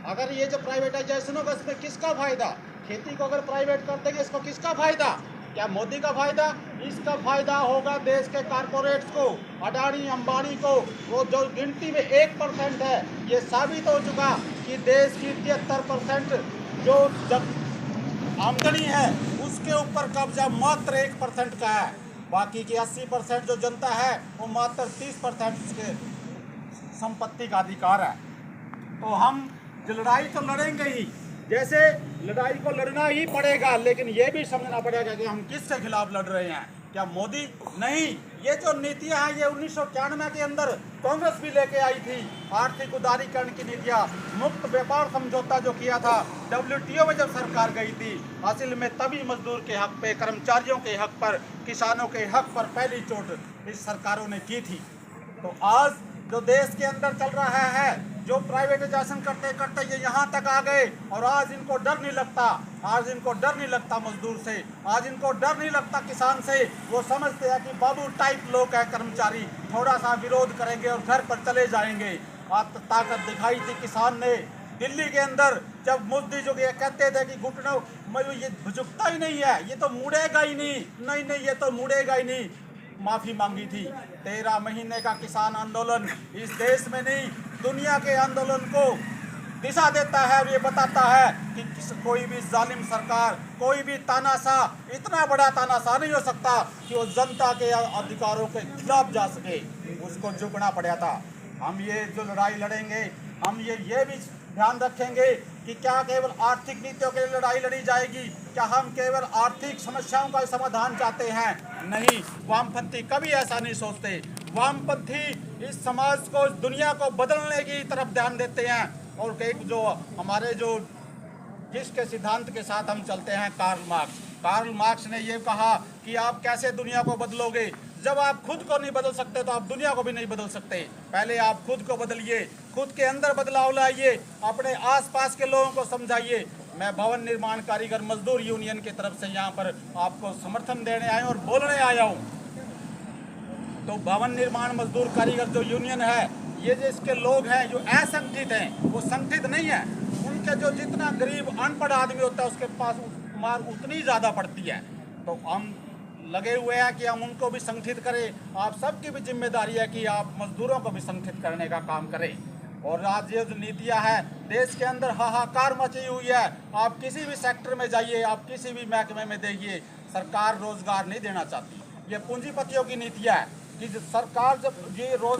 अगर ये जो प्राइवेटाइजेशन होगा इसमें किसका फायदा? खेती को अगर प्राइवेट कर देंगे इसको किसका फायदा? क्या मोदी का फायदा? इसका फायदा होगा देश के कारपोरेट्स को, अडानी अंबानी को। वो जो गिनती में 1% है, ये साबित हो चुका कि देश की 73% जो जब आमदनी है उसके ऊपर कब्जा मात्र 1% का है। बाकी की 80% जो जनता है वो मात्र 30% के संपत्ति का अधिकार है। तो हम जो लड़ाई तो लड़ेंगे ही, जैसे लड़ाई को लड़ना ही पड़ेगा, लेकिन ये भी समझना पड़ेगा कि हम किसके खिलाफ लड़ रहे हैं। क्या मोदी? नहीं, ये जो नीतियां हैं ये 1991 के अंदर कांग्रेस भी लेके आई थी। आर्थिक उदारीकरण की नीतियां, मुक्त व्यापार समझौता जो किया था WTO में जब सरकार गई थी, असल में तभी मजदूर के हक पे, कर्मचारियों के हक पर, किसानों के हक पर पहली चोट इस सरकारों ने की थी। तो आज जो देश के अंदर चल रहा है, जो प्राइवेटाइजेशन करते करते ये यहाँ तक आ गए, और आज इनको डर नहीं लगता। आज इनको डर नहीं लगता मजदूर से, आज इनको डर नहीं लगता किसान से। वो समझते हैं कि बाबू टाइप लोग हैं कर्मचारी, थोड़ा सा विरोध करेंगे और घर पर चले जाएंगे। आज ताकत दिखाई थी किसान ने दिल्ली के अंदर, जब मोदी जो ये कहते थे कि घुटनों में ये झुकता ही नहीं है, ये तो मुड़ेगा ही नहीं, नहीं ये तो मुड़ेगा ही नहीं, माफी मांगी थी। 13 महीने का किसान आंदोलन इस देश में नहीं दुनिया के आंदोलन को दिशा देता है, और ये बताता है कि कोई भी जालिम सरकार, कोई भी तानाशाह इतना बड़ा तानाशाह नहीं हो सकता कि वो जनता के अधिकारों के खिलाफ जा सके। उसको झुकना पड़ा था। हम ये जो लड़ाई लड़ेंगे, हम ये भी ध्यान रखेंगे कि क्या केवल आर्थिक नीतियों के लिए लड़ाई लड़ी जाएगी? क्या हम केवल आर्थिक समस्याओं का समाधान चाहते हैं? नहीं, वामपंथी कभी ऐसा नहीं सोचते। वामपंथी इस समाज को, इस दुनिया को बदलने की तरफ ध्यान देते हैं। और एक जो हमारे जो जिसके सिद्धांत के साथ हम चलते हैं, कार्ल मार्क्स ने ये कहा कि आप कैसे दुनिया को बदलोगे? जब आप खुद को नहीं बदल सकते तो आप दुनिया को भी नहीं बदल सकते। पहले आप खुद को बदलिए, खुद के अंदर बदलाव लाइए, अपने आसपास के लोगों को समझाइए। मैं भवन निर्माण कारीगर मजदूर यूनियन की तरफ से यहाँ पर आपको समर्थन देने आया हूँ और बोलने आया हूँ। तो भवन निर्माण मजदूर कारीगर जो यूनियन है, ये जो इसके लोग हैं जो असंगठित हैं, वो संगठित नहीं है। उनके जो जितना गरीब अनपढ़ आदमी होता है उसके पास मार उतनी ज़्यादा पड़ती है। तो हम लगे हुए हैं कि हम उनको भी संगठित करें। आप सबकी भी जिम्मेदारी है कि आप मजदूरों को भी संगठित करने का काम करें। और आज ये जो नीतियाँ हैं देश के अंदर हाहाकार मची हुई है। आप किसी भी सेक्टर में जाइए, आप किसी भी महकमे में देखिए, सरकार रोजगार नहीं देना चाहती। ये पूंजीपतियों की नीतियाँ है कि सरकार जब ये रोज